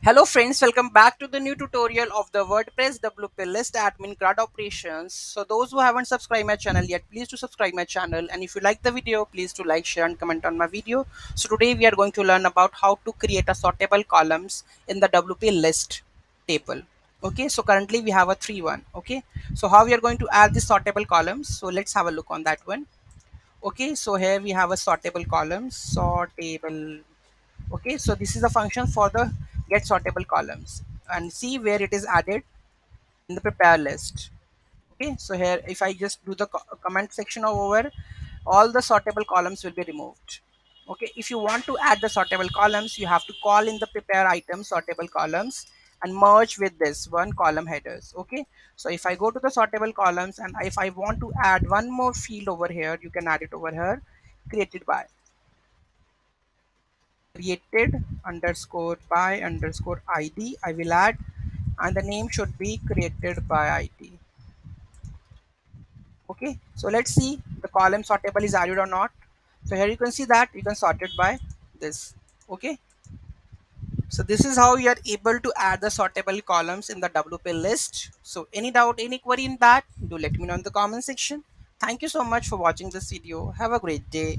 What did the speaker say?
Hello friends, welcome back to the new tutorial of the WordPress WP list admin Crud operations. So those who haven't subscribed my channel yet, please to subscribe my channel, and if you like the video, please to like, share and comment on my video. So today we are going to learn about how to create a sortable columns in the WP list table. Okay, so currently we have a 3-1. Okay, so how we are going to add the sortable columns? So let's have a look on that one. Okay, so here we have a sortable columns, sortable. Okay, so this is a function for the get sortable columns, and see where it is added in the prepare list. Okay, so here if I just do the comment section over, all the sortable columns will be removed. Okay, if you want to add the sortable columns, you have to call in the prepare item sortable columns and merge with this one column headers. Okay, so if I go to the sortable columns and if I want to add one more field over here, you can add it over here, created by, created underscore by underscore id I will add, and the name should be created by id. Okay, so let's see the column sortable is added or not. So here you can see that you can sort it by this. Okay, so this is how you are able to add the sortable columns in the WP list. So any doubt, any query in that, do let me know in the comment section. Thank you so much for watching this video. Have a great day.